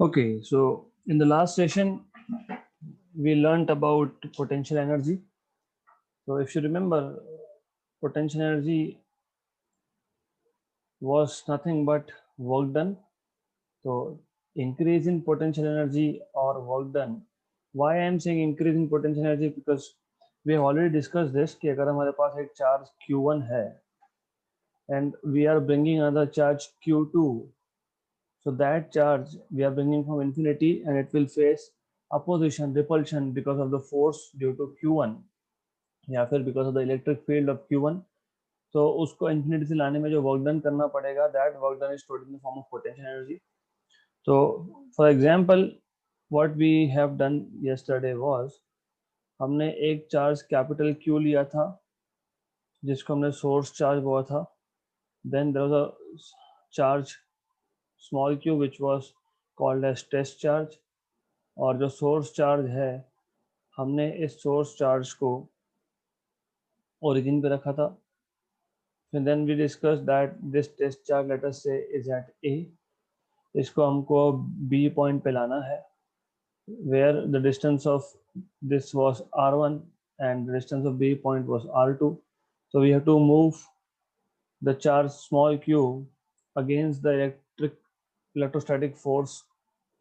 Okay, so in the last session, we learned about potential energy. So if you remember, potential energy was nothing but work done. So increase in potential energy or work done. Why I am saying increase in potential energy? Because we have already discussed this कि अगर हमारे पास एक charge Q1 है and we are bringing another charge Q2, so that charge we are bringing from infinity and it will face opposition, repulsion because of the force due to Q1 या फिर because of the electric field of Q1. तो उसको infinity से लाने में जो work done करना पड़ेगा, that work done is stored in the form of potential energy. तो for example what we have done yesterday was, हमने एक चार्ज कैपिटल Q लिया था जिसको हमने सोर्स चार्ज बोला था. Then there was a charge small q which was called as test charge. और जो सोर्स चार्ज है, हमने इस सोर्स चार्ज को ओरिजिन पे रखा था. So then we discussed that this test charge, let us say, is at A. इसको हमको B point पे लाना है, where the distance of this was R1 and the distance of B point was R2. So we have to move the charge small q against the electrostatic force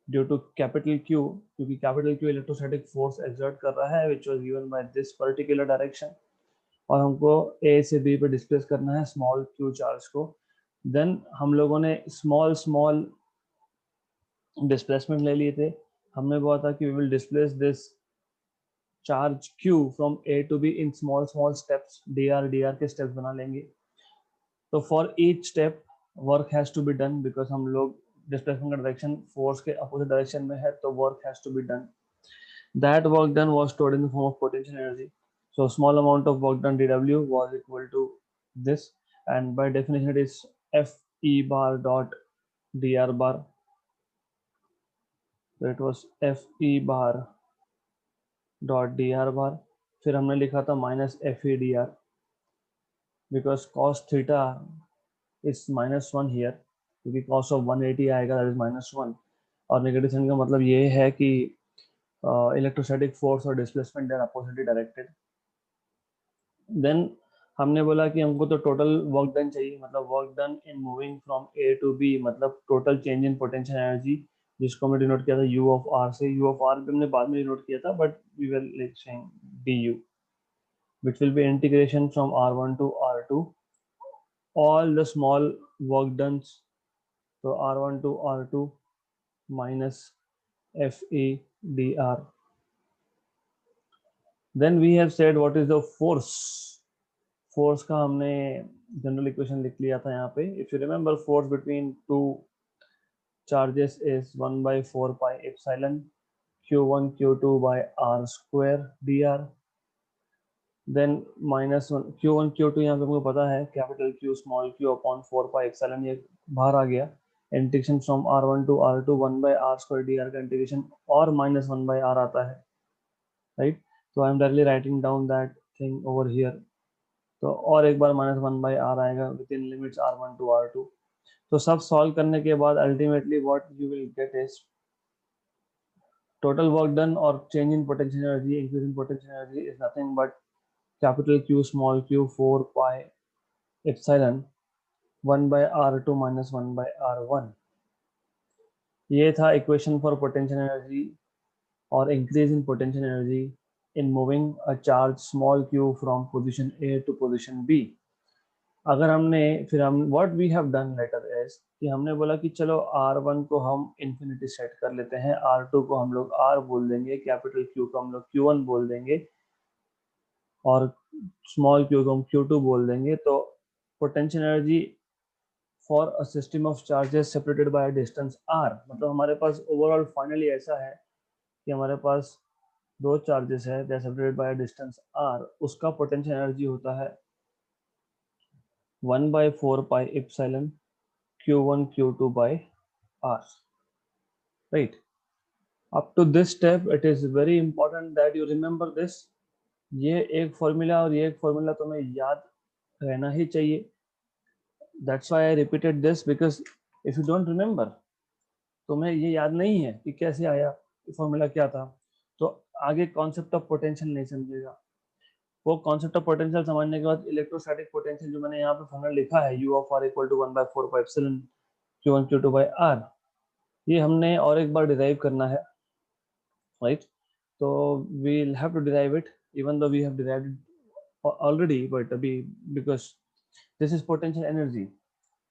due to capital Q, क्योंकि capital Q electrostatic force exert कर रहा है, which was given by this particular direction. और हमको ए से B पे displace करना है स्मॉल क्यू चार्ज को. देन हम लोगों ने स्मॉल स्मॉल डिस्प्लेसमेंट ले लिए थे. हमने बोला था कि we will displace this charge Q from A to B in small small steps, D R के स्टेप्स बना लेंगे. तो for each step work has to be done, because हम लोग डिस्प्लेसमेंट का डायरेक्शन फोर्स के अपोजिट डायरेक्शन में है, तो work has to be done. That work done was stored in the form of potential energy. So small amount of work done dW was equal to this, and by definition it is F E bar dot dr bar. So it was F E bar dot dr bar. फिर हमने लिखा था minus F E dr, because cos theta is -1 here, क्योंकि cos of 180 आएगा, that is -1. और negative sign का मतलब ये है कि इलेक्ट्रोस्टैटिक फोर्स और displacement are oppositely directed. Then हमने बोला कि हमको तो टोटल वर्क डन चाहिए, मतलब work done in moving from A to b, मतलब total change in potential energy, जिसको हमने डिनोट किया था यू ऑफ आर से. यू ऑफ आर भी हमने बाद में डिनोट किया था, but we will like saying d u, which will be integration from R1 to R2, all the small work done. So R1 to R2 minus FE dr. Then we have said what is the force. Force का हमने general equation लिख लिया था यहाँ पे. If you remember, force between two charges is 1/4 pi epsilon q1 q2 by r square dr. Then -1 q1 q2 यहाँ पे हमको पता है capital Q small q upon 4 pi epsilon, ये बाहर आ गया. Integration from R1 to R2 1/r square dr का इंटीग्रेशन और -1/r आता है, राइट. तो I am directly writing down that thing over here. तो और एक बार -1/r आएगा with in limits R1 to R2. तो सब सॉल्व करने के बाद ultimately what you will get is total work done और change in potential energy, increase in potential energy is nothing but capital Q small q 4 pi epsilon 1/r2 minus 1/r1. ये था equation for potential energy और increase in potential energy in moving a charge small q from position A to position B. अगर हमने फिर हम what we have done later is कि हमने बोला कि चलो R1 को हम इंफिनिटी सेट कर लेते हैं, R2 को हम लोग R बोल देंगे, कैपिटल Q को हम लोग Q1 बोल देंगे और स्मॉल q को हम Q2 बोल देंगे. तो potential energy for a system of charges separated by distance r, मतलब हमारे पास ओवरऑल फाइनली ऐसा है कि हमारे पास दो चार्जेस है, they are separated by distance r, उसका पोटेंशियल एनर्जी होता है 1/4 pi epsilon q1 q2 by r, right. Up to this step it is very important that you remember this. ये एक फॉर्मूला और ये एक फॉर्मूला तुम्हें याद रहना ही चाहिए. That's why I repeated this, because if you don't remember, तुम्हें ये याद नहीं है कि कैसे आया, फॉर्मूला क्या था, तो आगे कॉन्सेप्ट ऑफ पोटेंशियल नहीं समझेगा। वो कॉन्सेप्ट ऑफ पोटेंशियल समझने के बाद इलेक्ट्रोस्टैटिक पोटेंशियल जो मैंने यहाँ पे फॉर्मूला लिखा है, U of R equal to 1/4 Q1 Q2 by R, ये हमने और एक बार डिराइव करना है, राइट? तो we'll have to derive it even though we have derived it already, but अभी because this is potential energy,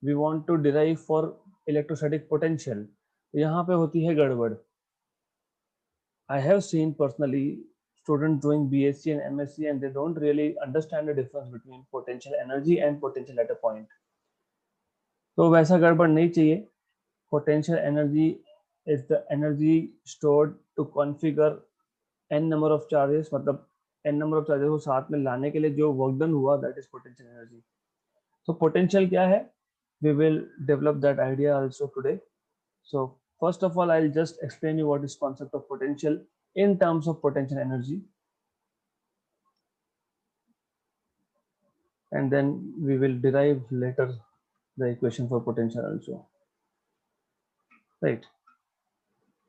we want to derive for electrostatic potential, तो यहाँ पे होती है गड़बड़। I have seen personally students doing BSc and MSc and they don't really understand the difference between potential energy and potential at a point, तो वैसा गड़बड़ नहीं चाहिए। Potential energy is the energy stored to configure n number of charges, मतलब n number of charges को साथ में लाने के लिए जो वर्क डन हुआ, that is potential energy। तो potential क्या है, we will develop that idea also today। So first of all I'll just explain you what is concept of potential in terms of potential energy, and then we will derive later the equation for potential also, right?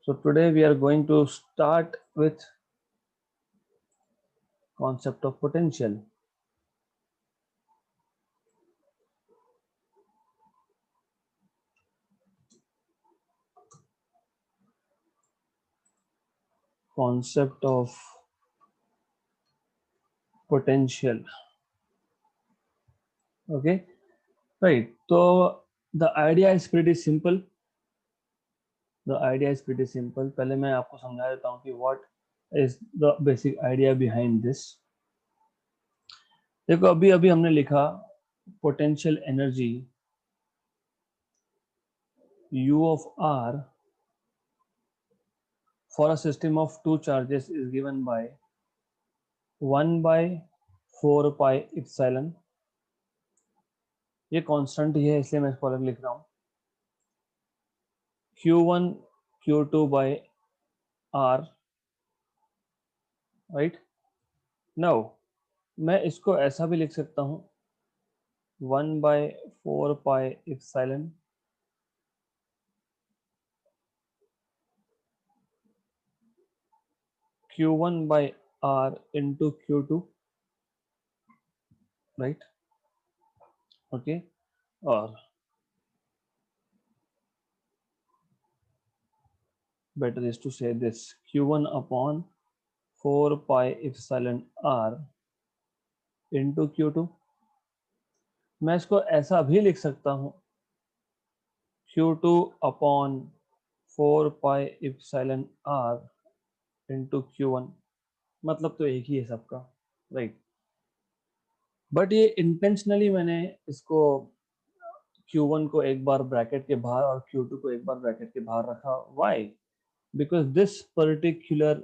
So today we are going to start with concept of potential। Concept of potential, okay, right? So the idea is pretty simple, पहले मैं आपको समझा देता हूँ कि what is the basic idea behind this। देखो अभी अभी हमने लिखा potential energy U of R for a system of two charges is given by 1/4 pi epsilon, ये कांस्टेंट ही है इसलिए मैं इसको अलग लिख रहा हूँ, Q1 Q2 by R, right? Now मैं इसको ऐसा भी लिख सकता हूँ 1/4 pi epsilon Q1 by R into Q2, right? Okay, or better is to say this Q1 upon 4 pi epsilon R into Q2। मैं इसको ऐसा भी लिख सकता हूँ Q2 upon 4 pi epsilon R into Q1, मतलब तो एक ही है सबका, राइट? बट ये इंटेंशनली मैंने इसको Q1 को एक बार ब्रैकेट के बाहर और Q2 को एक बार ब्रैकेट के बाहर रखा। Why? Because this particular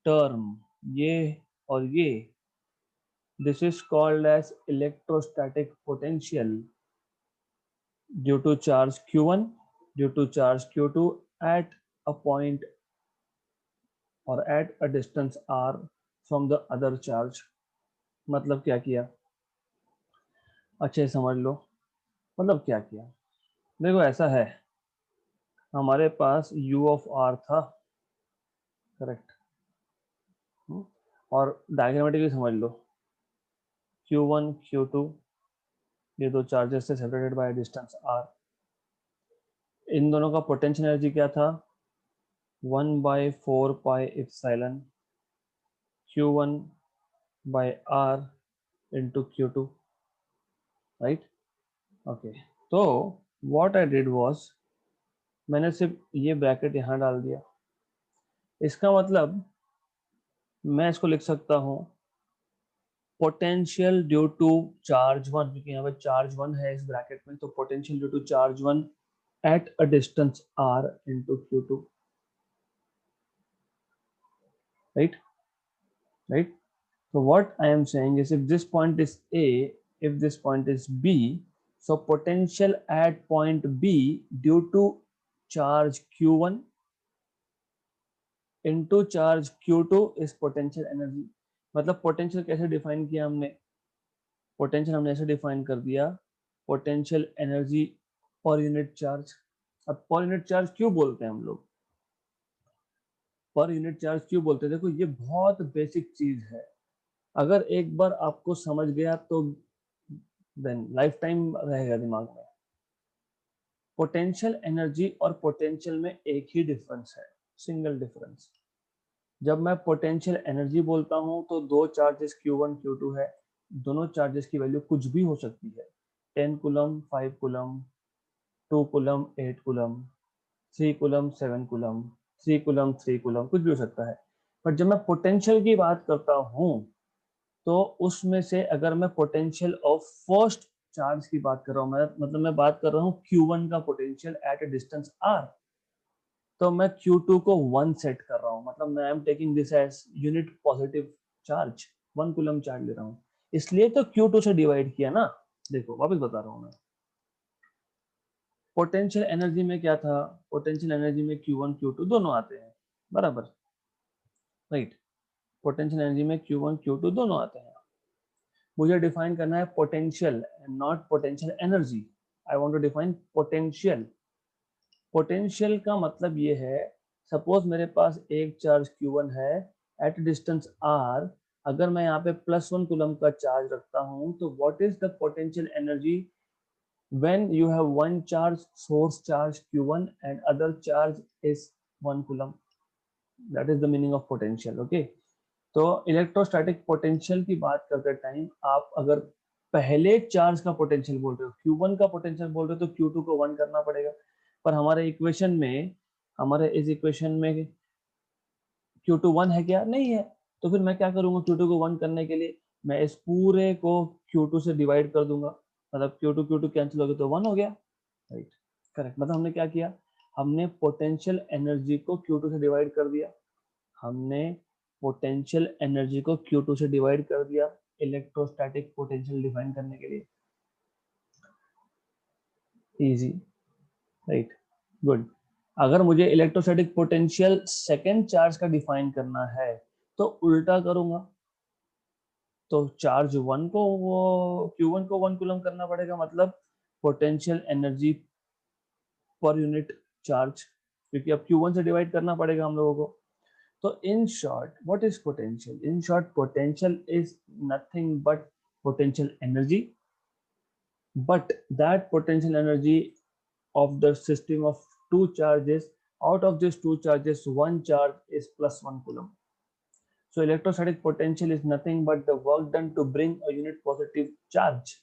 term, ये और ये, this is called as electrostatic potential due to charge Q1 due to charge Q2 at a point or at a distance r from the other charge। मतलब क्या किया, अच्छे समझ लो, मतलब क्या किया। देखो ऐसा है, हमारे पास u of r था, करेक्ट, और डायग्रामेटिकली समझ लो Q1 Q2 ये दो चार्जेस से सेपरेटेड बाय डिस्टेंस r, इन दोनों का पोटेंशियल एनर्जी क्या था 1/4 pi epsilon Q1 by R into Q2, right? Okay, तो what I did was मैंने सिर्फ ये ब्रैकेट यहाँ डाल दिया। इसका मतलब मैं इसको लिख सकता हूँ potential due to charge one, क्योंकि यहाँ पे चार्ज वन है इस ब्रैकेट में, तो potential due to charge one at a distance r into Q2, right? Right? So what I am saying is if this point is A, if this point is B, so potential at point B due to charge Q1 into charge Q2 is potential energy। मतलब potential कैसे define किया हमने, potential हमने ऐसे define कर दिया, potential energy per unit charge. अब per unit charge क्यों बोलते हैं हम लोग, पर यूनिट चार्ज क्यों बोलते हैं? देखो ये बहुत बेसिक चीज है, अगर एक बार आपको समझ गया तो देन लाइफ टाइम रहेगा दिमाग में। पोटेंशियल एनर्जी और पोटेंशियल में एक ही डिफरेंस है, सिंगल डिफरेंस। जब मैं पोटेंशियल एनर्जी बोलता हूं तो दो चार्जेस Q1 Q2 है, दोनों चार्जेस की वैल्यू कुछ भी हो सकती है, 10 coulomb 5 coulomb, 2 coulomb 8 coulomb, 3 coulomb 7 coulomb, 3 coulomb 3 coulomb, कुछ भी हो सकता है। पर जब मैं पोटेंशियल की बात करता हूं तो उसमें से अगर मैं पोटेंशियल ऑफ फर्स्ट चार्ज की बात कर रहा हूँ, मैं मतलब मैं बात कर रहा हूँ Q1 का potential at A distance R, तो मैं Q2 को 1 सेट कर रहा हूँ, मतलब मैं am taking this as unit positive charge, 1 coulomb charge ले रहा हूँ, इसलिए तो Q2 से डिवाइड किया ना। देखो वापस बता रहा हूँ मैं, पोटेंशियल एनर्जी में क्या था, पोटेंशियल एनर्जी में Q1 Q2 दोनों आते हैं, बराबर, राइट। पोटेंशियल एनर्जी में Q1 Q2 दोनों आते हैं, मुझे डिफाइन करना है potential and not potential energy. I want to define potential. Potential का मतलब ये है, सपोज मेरे पास एक चार्ज Q1 है एट डिस्टेंस R, अगर मैं यहाँ पे +1 कूलम का चार्ज रखता हूँ तो what is the potential energy when you have one charge, source charge Q1 and other charge is 1 coulomb, that is the meaning of potential, okay। तो इलेक्ट्रोस्टैटिक पोटेंशियल की बात करते टाइम आप अगर पहले चार्ज का पोटेंशियल बोल रहे हो, Q1 का पोटेंशियल बोल रहे हो, तो Q2 को 1 करना पड़ेगा, पर हमारे इक्वेशन में, हमारे इस इक्वेशन में Q2 1 है क्या? नहीं है। तो फिर मैं क्या करूंगा, Q2 को 1 करने के लिए मैं इस पूरे को Q2 से डिवाइड कर दूंगा, मतलब Q2 कैंसिल हो गया तो 1 हो गया, राइट, करेक्ट। मतलब हमने क्या किया, हमने पोटेंशियल एनर्जी को Q2 से डिवाइड कर दिया, हमने पोटेंशियल एनर्जी को Q2 से डिवाइड कर दिया इलेक्ट्रोस्टैटिक पोटेंशियल डिफाइन करने के लिए। Easy, right, good. अगर मुझे इलेक्ट्रोस्टैटिक पोटेंशियल सेकेंड चार्ज का डिफाइन करना है तो उल्टा करूंगा, तो चार्ज 1 को वो Q1 को 1 कूलम करना पड़ेगा, मतलब potential energy per unit charge, क्योंकि अब Q1 से डिवाइड करना पड़ेगा हम लोगों को। तो in short what is potential? In short potential is nothing but potential energy, but that potential energy of the system of two charges, out of these two charges one charge is +1 coulomb. So electrostatic potential is nothing but the work done to bring a unit positive charge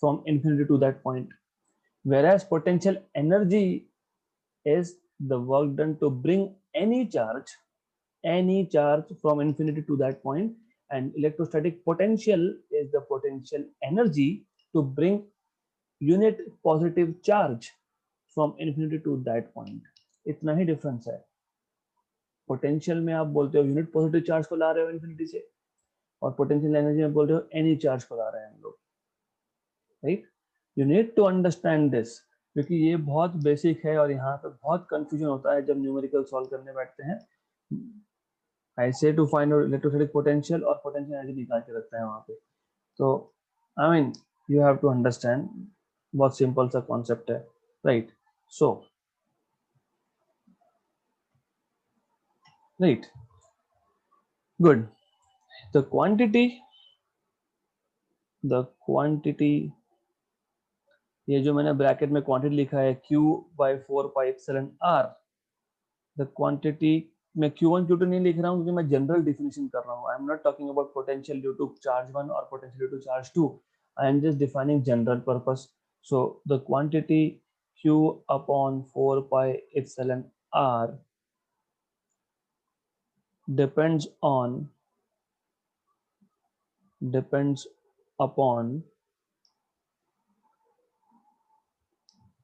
from infinity to that point, whereas potential energy is the work done to bring any charge from infinity to that point, and electrostatic potential is the potential energy to bring unit positive charge from infinity to that point। इतना ही difference है। Potential में आप बोलते हो unit positive charge को ला रहे हो infinity से, और पोटेंशियल एनर्जी में बोल रहे हो एनी चार्ज को ला रहे हैं हम लोग, right. You need to understand this, क्योंकि ये बहुत बेसिक है और यहाँ पे बहुत कंफ्यूजन होता है जब न्यूमेरिकल सॉल्व करने बैठते हैं। I say to find out electrostatic potential और पोटेंशियल एनर्जी निकाल के रखते हैं वहाँ पे, तो I mean you have to understand, बहुत सिंपल सा कॉन्सेप्ट है, right. So right, good. The quantity, ये जो मैंने ब्रैकेट में क्वांटिटी लिखा है Q/4πε r, द क्वांटिटी, मैं Q1 Q2 नहीं लिख रहा हूँ क्योंकि मैं जनरल डिफिनेशन कर रहा हूँ। I am not talking about potential due to charge 1 और potential due to charge 2, I am just defining general purpose. So the quantity Q/4πε r depends upon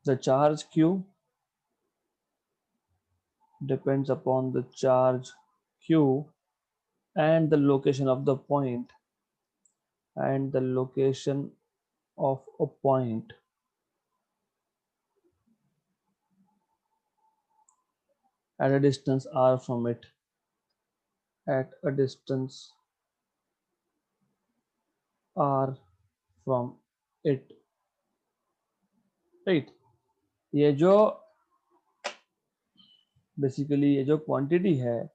the charge Q, depends upon the charge Q and the location of the point, and the location of a point at a distance r from it, at a distance r from it, right। ये जो basically ये जो quantity है,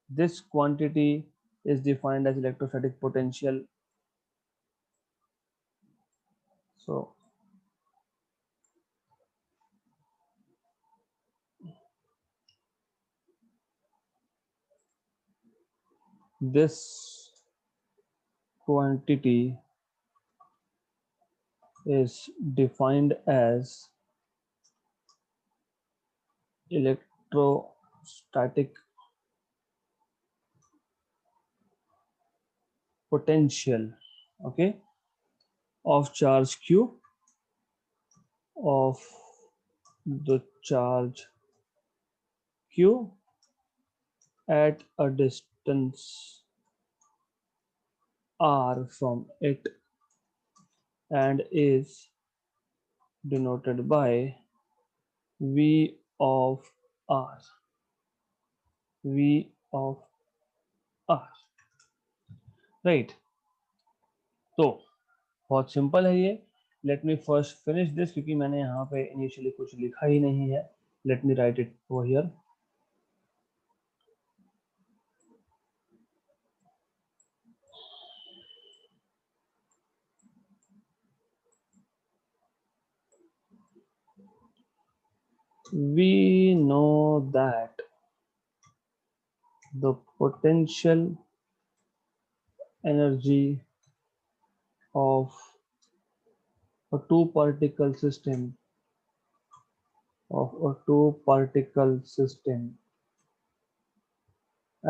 this quantity is defined as electrostatic potential. So this quantity is defined as electrostatic potential, okay, of charge q, of the charge q at a distance r from it, and is denoted by v of r, v of r, right? तो बहुत simple है ये. Let me first finish this, क्योंकि मैंने यहाँ पे initially कुछ लिखा ही नहीं है. Let me right it over here. We know that the potential energy of a two particle system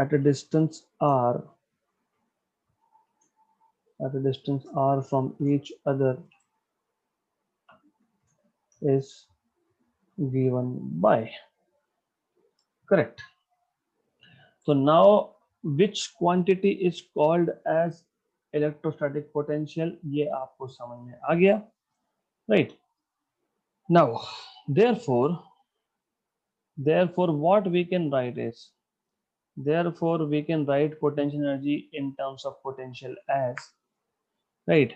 at a distance r from each other is given by. Correct. So now which quantity is called as electrostatic potential, ये आपको समझ में आ गया, right? Now therefore what we can write is, therefore we can write potential energy in terms of potential as, right?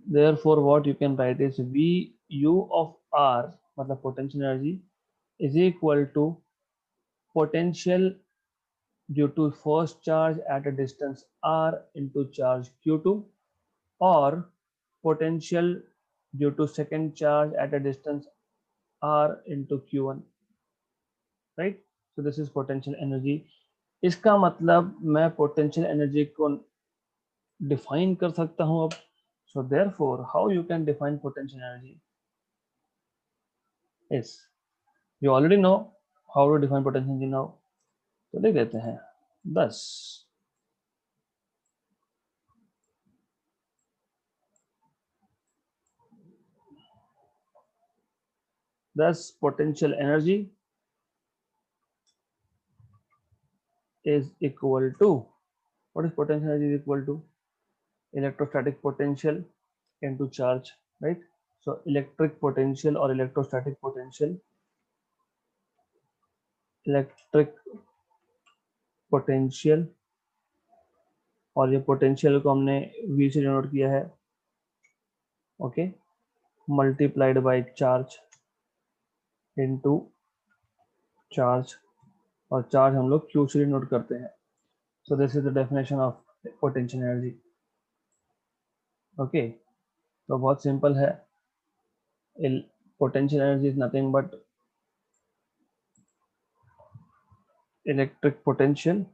Therefore what you can write is v u of r, मतलब potential energy, is equal to potential due to first charge at a distance r into charge q2, or potential due to second charge at a distance r into q1, right? So this is potential energy. इसका मतलब मैं potential energy को define कर सकता हूं अब. So therefore how you can define potential energy is, you already know how to define potential energy now. तो लिख देते हैं, thus potential energy is equal to, what is potential energy is equal to? Electrostatic potential into charge, right? So electric potential or electrostatic potential, electric potential, और ये potential को हमने V से denote किया है, okay, multiplied by charge into charge, और charge हम लोग Q से डिनोट करते हैं. So this is the definition of potential energy. Okay, तो बहुत सिंपल है. Potential energy is nothing but electric potential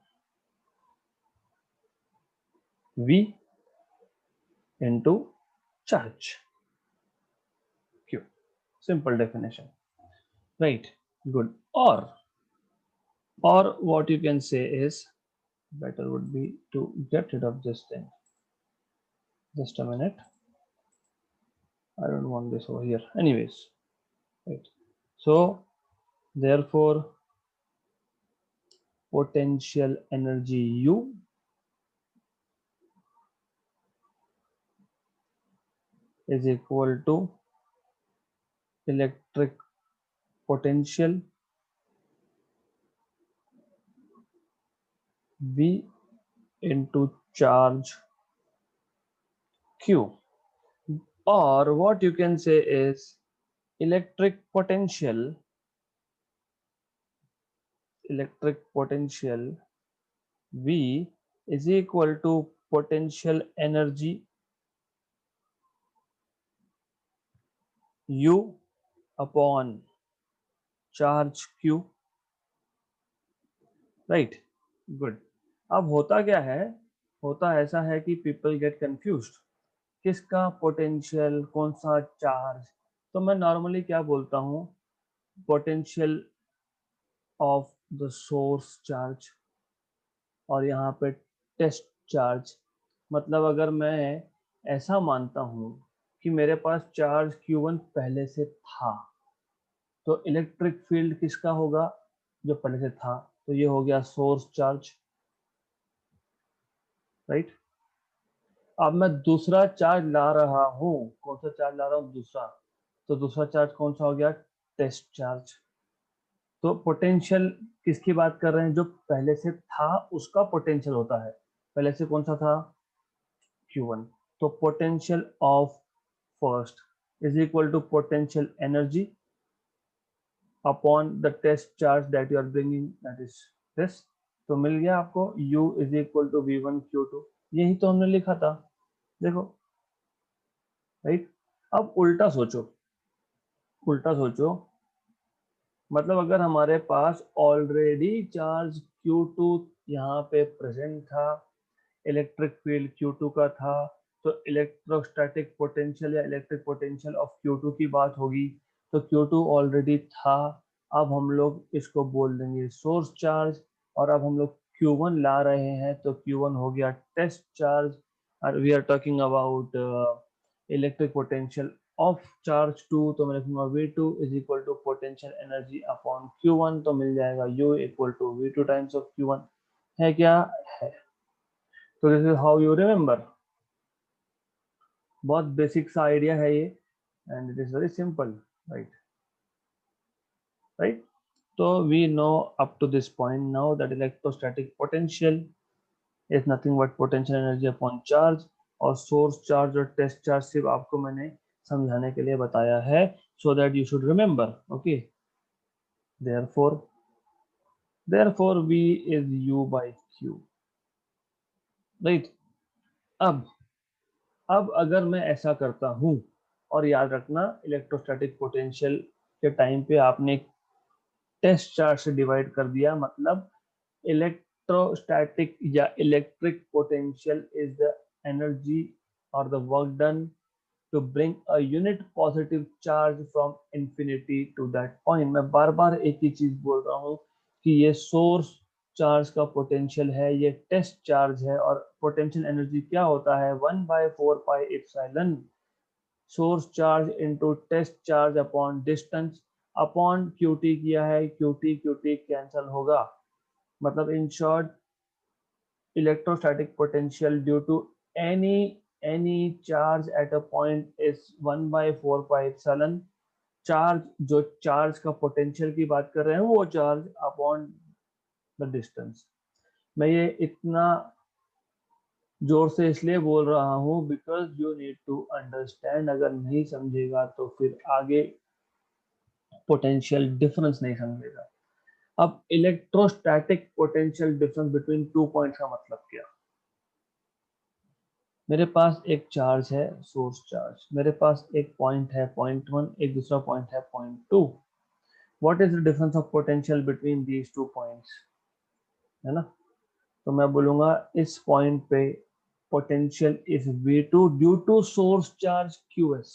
V into charge Q. Simple definition, right? Good. Or what you can say is, better would be to get rid of this thing. Just a minute. I don't want this over here. Anyways, right. So therefore potential energy U is equal to electric potential V into charge Q. Or what you can say is, electric potential electric potential V is equal to potential energy U upon charge Q, right? Good. अब होता क्या है, होता ऐसा है कि people get confused, किसका potential, कौन सा चार्ज. तो मैं नॉर्मली क्या बोलता हूँ, potential of the source charge और यहाँ पे टेस्ट चार्ज. मतलब अगर मैं ऐसा मानता हूँ कि मेरे पास चार्ज Q1 पहले से था, तो इलेक्ट्रिक फील्ड किसका होगा, जो पहले से था. तो ये हो गया सोर्स चार्ज, राइट. अब मैं दूसरा चार्ज ला रहा हूँ, कौन सा चार्ज ला रहा हूँ, दूसरा. तो दूसरा चार्ज कौन सा हो गया, टेस्ट चार्ज. तो पोटेंशियल किसकी बात कर रहे हैं, जो पहले से था उसका पोटेंशियल होता है. पहले से कौन सा था, Q1. तो potential of first is equal to potential energy upon the test charge that you are bringing, that is this. तो मिल गया आपको U is equal to V1 Q2. यही तो हमने लिखा था, देखो, राइट. अब उल्टा सोचो, उल्टा सोचो, मतलब अगर हमारे पास ऑलरेडी चार्ज Q2 यहाँ पे प्रेजेंट था, इलेक्ट्रिक फील्ड Q2 का था, तो इलेक्ट्रोस्टैटिक पोटेंशियल या इलेक्ट्रिक पोटेंशियल ऑफ Q2 की बात होगी. तो Q2 ऑलरेडी था, अब हम लोग इसको बोल देंगे सोर्स चार्ज, और अब हम लोग Q1 ला रहे हैं, तो Q1 हो गया टेस्ट चार्ज. और we are talking about electric potential of charge 2, तो मैं लिखूंगा V2 is equal to potential energy upon Q1, तो मिल जाएगा U equal to V2 times of Q1. है क्या, है. तो this is how you remember. बहुत बेसिक सा आइडिया है ये, and it is very simple, right, right. तो we know up to this point now that electrostatic potential is nothing but potential energy upon charge. और source charge और test charge सिर्फ आपको मैंने समझाने के लिए बताया है, so that you should remember. Okay, therefore V is U by Q, right. अब अगर मैं ऐसा करता हूं, और याद रखना इलेक्ट्रोस्टैटिक पोटेंशियल के टाइम पे आपने टेस्ट चार्ज से डिवाइड कर दिया, मतलब इलेक्ट्रोस्टैटिक या electric potential is the energy और the work done to bring a unit positive charge from infinity to that point. मैं बार बार एक ही चीज बोल रहा हूँ कि ये सोर्स चार्ज का पोटेंशियल है, ये टेस्ट चार्ज है, और पोटेंशियल एनर्जी क्या होता है, 1/4 pi epsilon source charge into test charge upon distance upon QT किया है, QT कैंसल होगा. मतलब in short, electrostatic potential due to any charge at a point is 1/4 pi epsilon. Charge, जो चार्ज का potential की बात कर रहे हैं, वो चार्ज अपॉन द डिस्टेंस. मैं ये इतना जोर से इसलिए बोल रहा हूँ because you need to understand. अगर नहीं समझेगा तो फिर आगे पोटेंशियल डिफरेंस नहीं समझेगा. अब electrostatic potential difference between 2 points का मतलब क्या. मेरे पास एक चार्ज है, सोर्स चार्ज, मेरे पास एक पॉइंट है .1, एक दूसरा पॉइंट है .2. What is the difference of potential between these 2 points, है ना. तो मैं बोलूंगा इस पॉइंट पे potential is V2 due to source charge QS.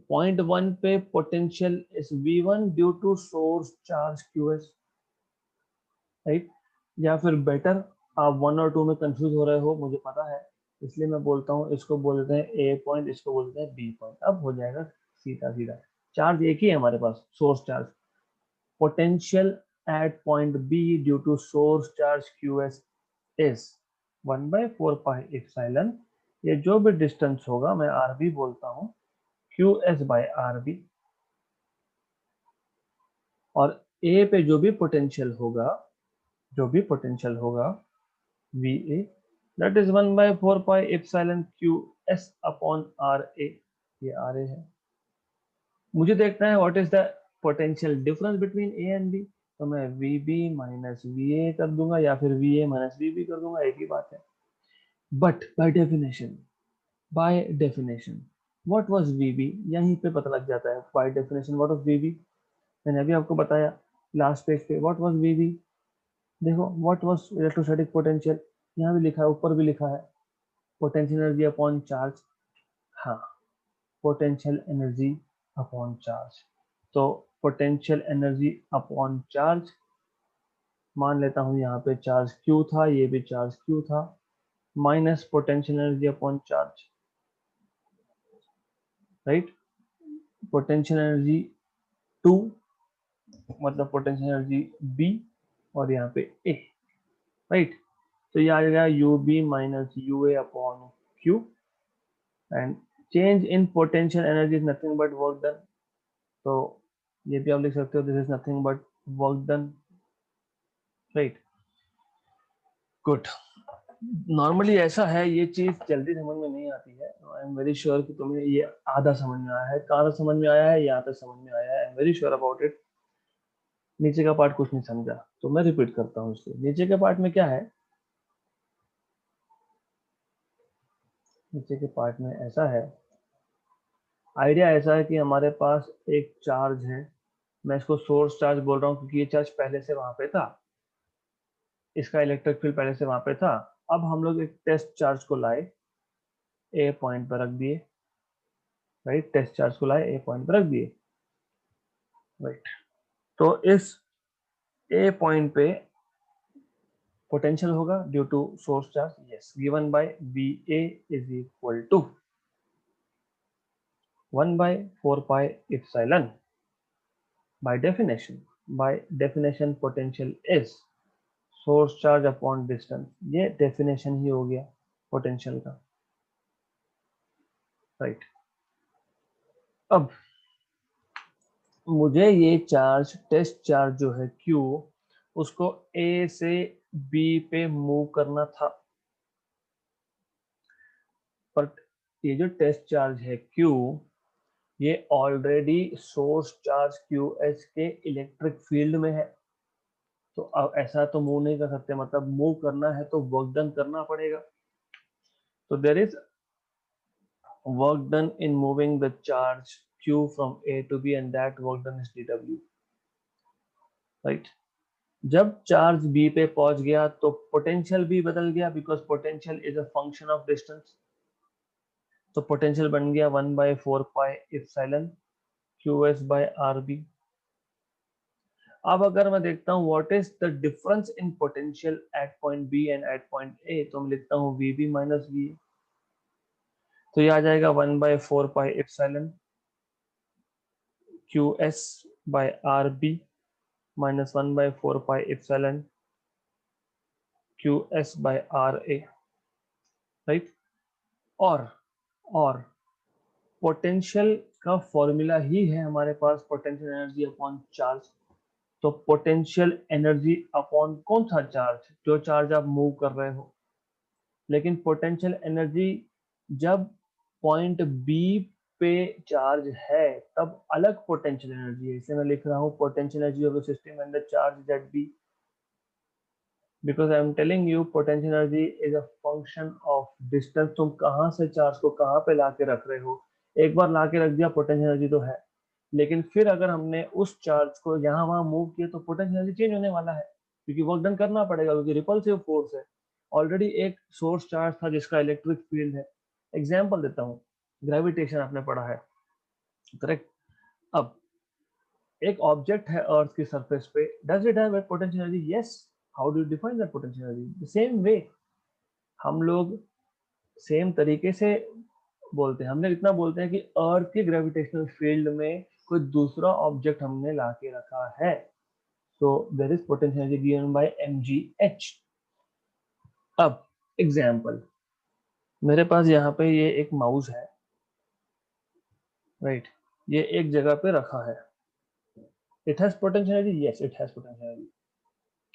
Point 1 पे potential is V1 due to source charge QS, right. या फिर बेटर, आप 1 और 2 में कंफ्यूज हो रहे हो, मुझे पता है, इसलिए मैं बोलता हूँ इसको बोलते हैं A पॉइंट, इसको बोलते हैं B पॉइंट. अब हो जाएगा सीधा सीधा. चार्ज एक ही है हमारे पास, source charge. Potential at point B due to source charge QS is 1/4 pi epsilon. ये जो भी डिस्टेंस होगा, मैं RB बोलता हूँ, QS by RB. और A पे जो भी पोटेंशियल होगा, जो भी पोटेंशियल होगा VA, that is 1/4 pi epsilon QS upon RA. ये RA है. मुझे देखना है what is the potential difference between A and B, तो मैं V B minus V A कर दूंगा या फिर V A minus V B कर दूंगा, एक ही बात है. But by definition what was V B, यहीं पे पता लग जाता है. By definition what was V B, मैंने अभी आपको बताया लास्ट पेज पे. व्हाट वाज वी बी, देखो व्हाट वाज इलेक्ट्रोस्टैटिक पोटेंशियल, यहाँ भी लिखा है, ऊपर भी लिखा है पोटेंशियल एनर्जी अपॉन चार्ज. हाँ, पोटेंशियल एनर्जी अपॉन चार्ज. तो पोटेंशियल एनर्जी अपॉन चार्ज, मान लेता हूं यहाँ पे चार्ज क्यू था, ये भी चार्ज क्यू था, minus potential energy upon charge, right. Potential energy 2 मतलब पोटेंशियल एनर्जी बी, और यहाँ पे ए, राइट. तो ये आ जाएगा U B minus U A upon Q, and change in potential energy is nothing but work done. तो ये भी आप लिख सकते हो, this is nothing but work done, right. Good. Normally ऐसा है, ये चीज जल्दी समझ में नहीं आती है. आई एम वेरी श्योर कि तुम्हें ये आधा समझ में आया है. कहाँ तक समझ में आया है, यहाँ तक समझ में आया है. I am very sure about it. नीचे का पार्ट कुछ नहीं समझा, तो मैं रिपीट करता हूँ इसलिए. नीचे के पार्ट में क्या है, नीचे के पार्ट में ऐसा है, आइडिया ऐसा है कि हमारे पास एक चार्ज है. मैं इसको सोर्स चार्ज बोल रहा हूँ क्योंकि ये चार्ज पहले से वहां पे था, इसका इलेक्ट्रिक फील्ड पहले से वहां पे था. अब हम लोग एक टेस्ट चार्ज को लाए, ए पॉइंट पर रख दिए, राइट. टेस्ट चार्ज को लाए, ए पॉइंट पर रख दिए, राइट. तो इस ए पॉइंट पे पोटेंशियल होगा due to source charge, yes, given by V A is equal to 1/4 pi epsilon. By definition potential is source charge upon distance. ये डेफिनेशन ही हो गया पोटेंशियल का, राइट. अब मुझे ये चार्ज, टेस्ट चार्ज जो है Q, उसको A से B पे मूव करना था. पर ये जो टेस्ट चार्ज है Q, ये ऑलरेडी सोर्स चार्ज QH के इलेक्ट्रिक फील्ड में है. तो अब ऐसा तो मूव नहीं कर सकते, मतलब मूव करना है तो वर्क डन करना पड़ेगा. तो there is work done in moving the charge Q from A to B and that work done is dW, right. जब चार्ज B पे पहुंच गया तो पोटेंशियल भी बदल गया, because potential is a function of distance. तो पोटेंशियल बन गया 1/4 pi epsilon QS by RB. अब अगर मैं देखता हूँ what is the difference in potential at point B and at point A, तो मैं लिखता हूँ वी बी माइनस वी. तो ये आ जाएगा 1/4 pi epsilon QS by RB minus 1/4 pi epsilon QS by RA, right. और पोटेंशियल का फॉर्मूला ही है हमारे पास पोटेंशियल एनर्जी अपॉन चार्ज. तो पोटेंशियल एनर्जी अपॉन कौन सा चार्ज, जो चार्ज आप मूव कर रहे हो. लेकिन पोटेंशियल एनर्जी जब पॉइंट बी पे चार्ज है तब अलग पोटेंशियल एनर्जी है. इसे मैं लिख रहा हूँ potential energy of the system and the charge that B, because I am telling you potential energy is a function of distance. तुम कहाँ से चार्ज को कहाँ पे ला के रख रहे हो. एक बार ला के रख दिया पोटेंशियल एनर्जी तो है, लेकिन फिर अगर हमने उस चार्ज को यहाँ वहां मूव किया तो पोटेंशियल एनर्जी चेंज होने वाला है, क्योंकि वर्क डन करना पड़ेगा, क्योंकि रिपल्सिव फोर्स है. ऑलरेडी एक सोर्स चार्ज था जिसका इलेक्ट्रिक फील्ड है. एग्जाम्पल देता हूँ, ग्रेविटेशन आपने पढ़ा है, करेक्ट. अब एक ऑब्जेक्ट है अर्थ की सरफेस पे, does it have potential energy, yes. How do you define that potential energy, the same way. हम लोग सेम तरीके से बोलते हैं. हमने इतना बोलते हैं कि अर्थ के ग्रेविटेशनल फील्ड में कोई दूसरा ऑब्जेक्ट हमने ला के रखा है, so there is potential energy given by mgh. अब एग्जाम्पल, मेरे पास यहाँ पे ये एक माउस है, राइट. ये एक जगह पे रखा है. It has potential energy, yes it has potential energy.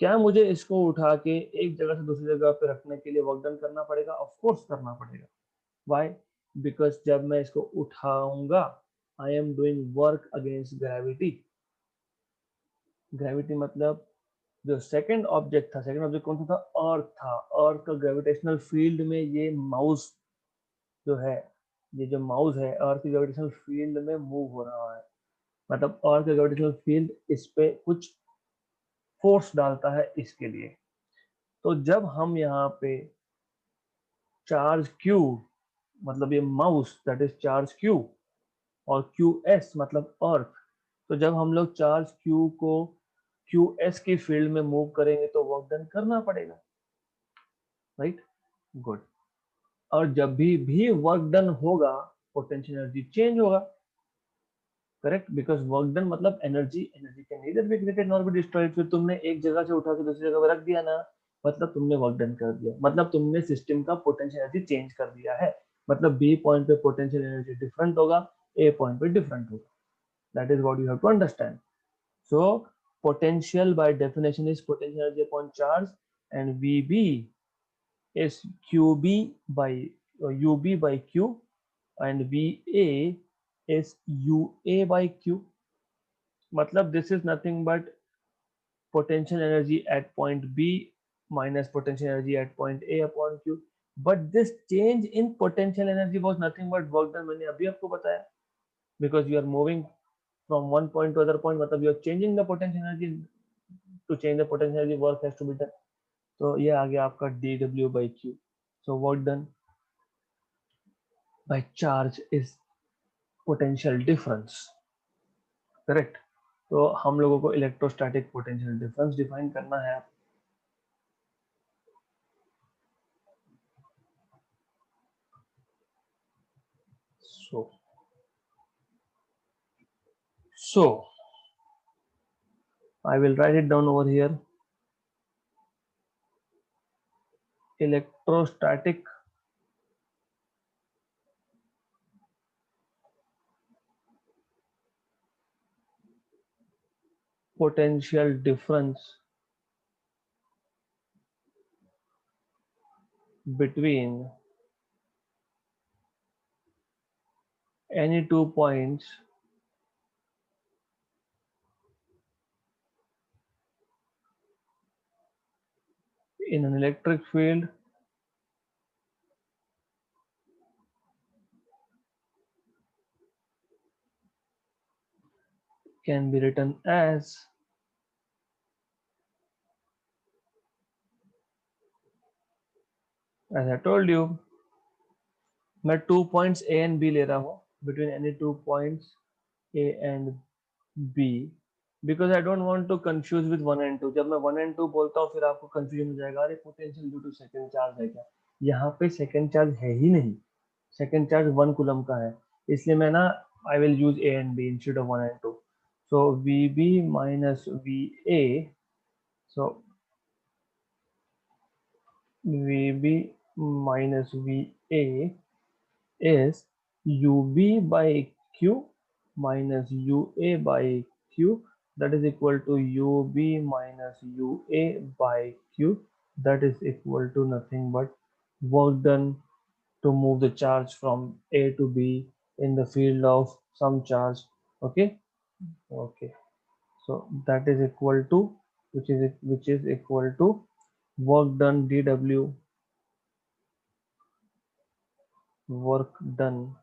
क्या मुझे इसको उठा के एक जगह से दूसरी जगह पे रखने के लिए वर्क डन करना पड़ेगा, ऑफ कोर्स करना पड़ेगा. व्हाई, बिकॉज जब मैं इसको उठाऊंगा I am doing work against gravity. Gravity मतलब जो सेकंड ऑब्जेक्ट था, सेकंड ऑब्जेक्ट कौन सा था? अर्थ था। अर्थ का ग्रेविटेशनल फील्ड में ये माउस जो है, ये जो माउस है अर्थ की ग्रेविटेशनल फील्ड में मूव हो रहा है। मतलब अर्थ का ग्रेविटेशनल फील्ड इस पे कुछ फोर्स डालता है इसके लिए। तो जब हम यहाँ पे चार्ज क्यू, मतलब ये mouse that is charge Q, और क्यू एस मतलब अर्थ, तो जब हम लोग चार्ज क्यू को क्यू एस की फील्ड में मूव करेंगे तो वर्क डन करना पड़ेगा, राइट? गुड। और जब भी वर्क डन होगा पोटेंशियल एनर्जी चेंज होगा, करेक्ट? बिकॉज वर्क डन मतलब energy, energy can neither be created nor be destroyed. फिर तुमने एक जगह से उठा के दूसरी जगह पे रख दिया ना, मतलब तुमने वर्क डन कर दिया, मतलब तुमने सिस्टम का पोटेंशियल एनर्जी चेंज कर दिया है। मतलब बी पॉइंट पे पोटेंशियल एनर्जी डिफरेंट होगा, ए पॉइंट पे डिफरेंट होगा। That is what you have to understand. So potential by definition is potential energy upon charge, and VB is QB by UB by Q, and VA is UA by Q. मतलब this is nothing but potential energy at point B minus potential energy at point A upon Q. But this change in potential energy was nothing but work done, मैंने अभी आपको बताया, because you are moving from one point to other point, मतलब you are changing the potential energy. To change the potential energy work has to be done. तो ये आ गया आपका dw by q. So work done by charge is potential difference, correct? तो हम लोगों को electrostatic potential difference define करना है। so so I will write it down over here. Electrostatic potential difference between any 2 points in an electric field can be written as I told you, मैं 2 points A and B ले रहा हूँ, between any 2 points A and B, because I don't want to confuse with 1 and 2. जब मैं 1 and 2 बोलता हूँ फिर आपको कंफ्यूजन हो जाएगा, अरे potential due to second charge है क्या? यहाँ पे सेकंड चार्ज है ही नहीं, सेकंड चार्ज 1 कूलम का है, इसलिए मैं ना I will use A and B instead of 1 and 2. So VB minus VA, so VB minus VA is UB by Q minus UA by Q, that is equal to UB minus UA by Q, that is equal to nothing but work done to move the charge from A to B in the field of some charge. Okay, okay. So that is equal to, which is equal to work done dW, work done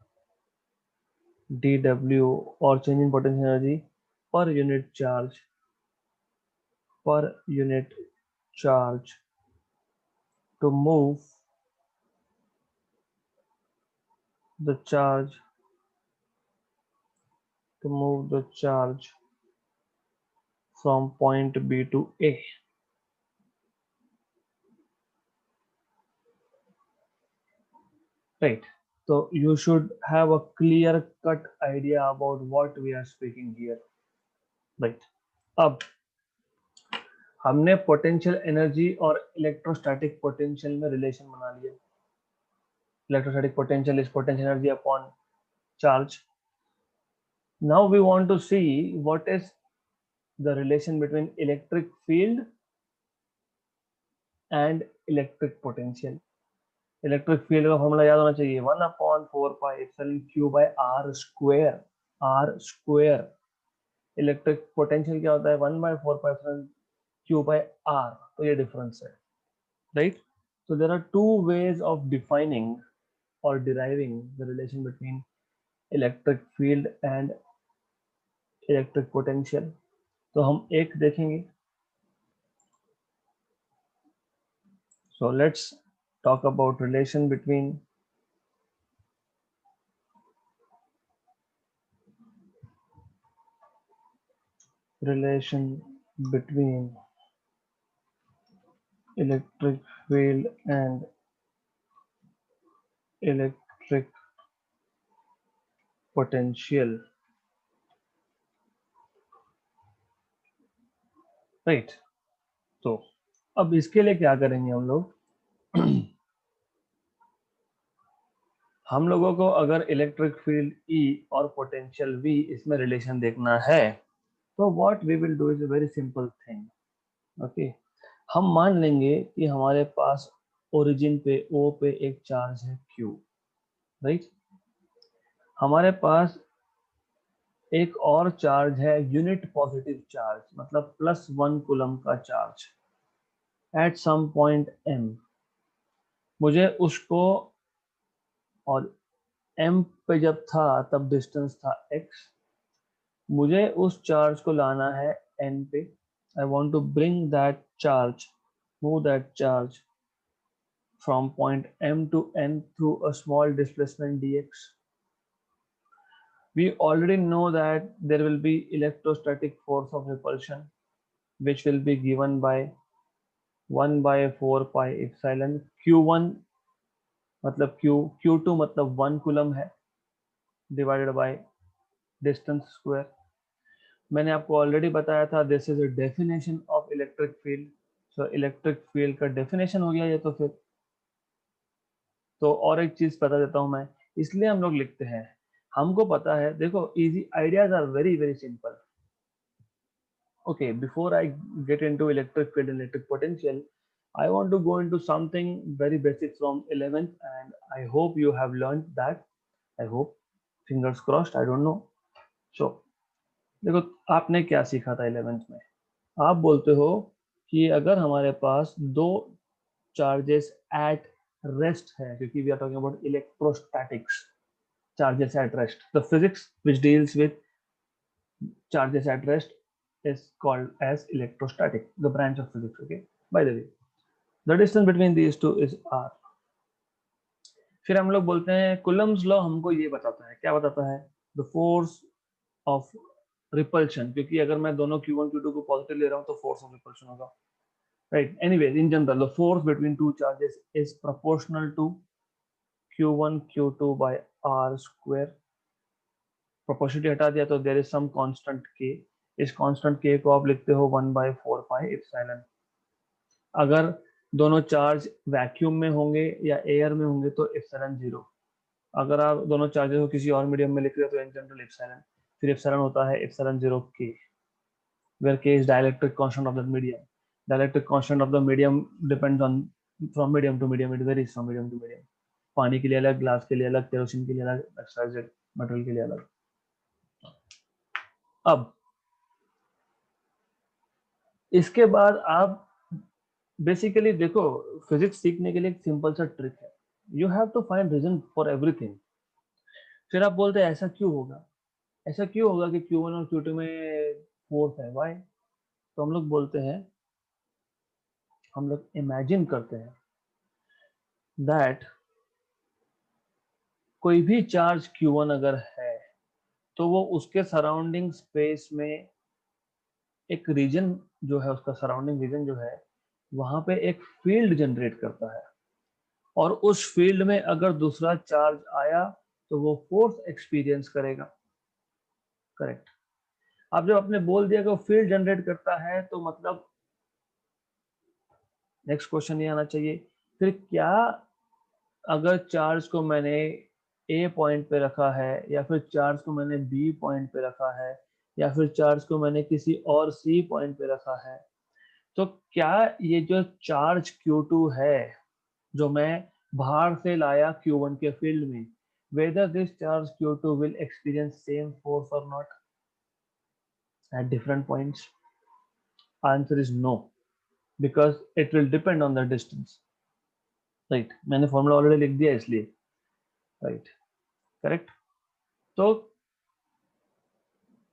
dW, or change in potential energy per unit charge, per unit charge to move the charge, to move the charge from point B to A. Right. So you should have a clear cut idea about what we are speaking here. Right. अब हमने potential energy और electrostatic potential में relation बना लिया। Electrostatic potential is potential energy upon charge. Now we want to see what is the relation between electric field and electric potential. Electric field का formula याद होना चाहिए, 1/4 pi epsilon Q by R square, R square, electric potential क्या होता है 1/4 Q by R, तो ये difference है, right? So there are two ways of defining or deriving the relation between electric field and electric potential. तो हम एक देखेंगे. So let's talk about relation between electric field and electric potential, right? तो अब इसके लिए क्या करेंगे हम लोग? हम लोगों को अगर इलेक्ट्रिक फील्ड E और पोटेंशियल V इसमें रिलेशन देखना है, तो what we will do is a very simple thing. Okay, हम मान लेंगे कि हमारे पास ओरिजिन पे O पे एक चार्ज है Q, राइट? हमारे पास एक और चार्ज है यूनिट पॉजिटिव चार्ज, मतलब +1 कूलम का charge at some point M. मुझे उसको, और M पे जब था तब डिस्टेंस था x, मुझे उस चार्ज को लाना है N पे. I want to bring that charge, move that charge from point M to N through a small displacement dx. We already know that there will be electrostatic force of repulsion, which will be given by 1/4 pi epsilon Q1 मतलब Q2 मतलब 1 coulomb है, divided by distance square. मैंने आपको already बताया था this is a definition of electric field. So electric field का definition हो गया ये. तो फिर तो और एक चीज बता देता हूं मैं, इसलिए हम लोग लिखते हैं, हमको पता है, देखो easy ideas are very very simple. Okay, before I get into electric field and electric potential, I want to go into something very basic from 11th, and I hope you have learned that. I hope, fingers crossed, I don't know. So देखो आपने क्या सीखा था 11th में. आप बोलते हो कि अगर हमारे पास दो चार्जेस एट रेस्ट है, क्योंकि we are talking about electrostatics, charges at rest, the physics which deals with charges at rest is called as electrostatic, the branch of physics. Okay, by the way, the distance between these two is r. फिर हम लोग बोलते हैं coulombs law हमको ये बताता है, क्या बताता है? द फोर्स ऑफ रिपल्शन, क्योंकि अगर मैं दोनों Q1 Q2 को पॉजिटिव ले रहा हूँ तो फोर्स ऑफ रिपल्शन होगा, right? Anyways, in general the force between two charges is proportional to Q1 Q2 by r square. Proportionality हटा दिया तो there is some constant k. इस कांस्टेंट k को आप लिखते हो 1/4 पाई एप्सिलॉन. अगर दोनों चार्ज वैक्यूम में होंगे या एयर में होंगे तो एप्सिलॉन 0. अगर आप दोनों चार्जेस को किसी और मीडियम में लिख रहे हो तो इन जनरल एप्सिलॉन. फिर एप्सिलॉन होता है epsilon 0 k, where k is dielectric constant of that medium. Dielectric constant of the medium depends on from medium to medium, it varies from medium to medium. पानी के लिए अलग, glass के लिए अलग, केरोसिन के लिए अलग, एक्सवाइजेड मटेरियल के लिए अलग. अब इसके बाद आप बेसिकली देखो, फिजिक्स सीखने के लिए एक सिंपल सा ट्रिक है, you have to find reason for everything. फिर आप बोलते हैं ऐसा क्यों होगा, ऐसा क्यों होगा कि Q1 और Q2 में फोर्स है, व्हाई? तो हम लोग बोलते हैं, हम लोग इमेजिन करते हैं दैट कोई भी चार्ज Q1 अगर है तो वो उसके सराउंडिंग स्पेस में एक रीजन जो है, उसका सराउंडिंग रीजन जो है, वहां पे एक फील्ड जनरेट करता है, और उस फील्ड में अगर दूसरा चार्ज आया तो वो फोर्स एक्सपीरियंस करेगा. करेक्ट. आप जब आपने बोल दिया कि वो फील्ड जनरेट करता है तो मतलब नेक्स्ट क्वेश्चन ये आना चाहिए, फिर क्या अगर चार्ज को मैंने ए पॉइंट पे रखा है, या फिर चार्ज को मैंने बी पॉइंट पे रखा है, या फिर चार्ज को मैंने किसी और सी पॉइंट पे रखा है, तो क्या ये जो चार्ज Q2 है जो मैं बाहर से लाया Q1 के फील्ड में, whether this charge Q2 will experience same force or not? at different points? Answer is no, because it will depend on the distance. Right मैंने फॉर्मूला ऑलरेडी लिख दिया इसलिए राइट करेक्ट. तो